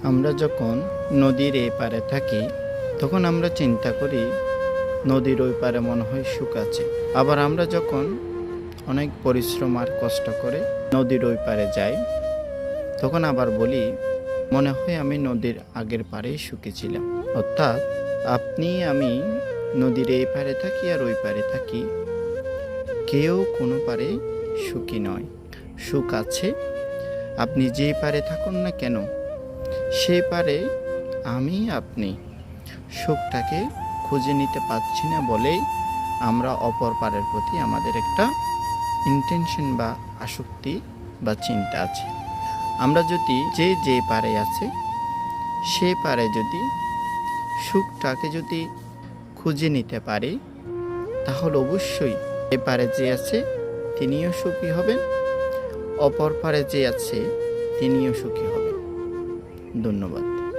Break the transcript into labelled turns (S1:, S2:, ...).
S1: আমরা যখন নদীর এই পারে থাকি তখন আমরা চিন্তা করি নদীর ওই পারে মনে হয় সুখ আছে। আবার আমরা যখন অনেক পরিশ্রম আর কষ্ট করে নদীর ওই পারে যাই তখন আবার বলি মনে হয় আমি নদীর আগের পারেই সুখী ছিলাম। অর্থাৎ আপনি আমি নদীর এই পারে থাকি আর ওই পারে থাকি, কেউ কোনো পারে সুখী নয়। সুখ আছে, আপনি যেই পারে থাকুন না কেন সেই পারে আমি আপনি সুখটাকে খুঁজে নিতে পারছি না বলেই আমরা অপর পারের প্রতি আমাদের একটা ইন্টেনশন বা আসক্তি বা চিন্তা আছে। আমরা যদি যে পারে আছে সে পারে যদি সুখটাকে যদি খুঁজে নিতে পারি তাহলে অবশ্যই এ পারে যে আছে তিনিও সুখী হবেন, অপর পারে যে আছে তিনিও সুখী হবেন। ধন্যবাদ।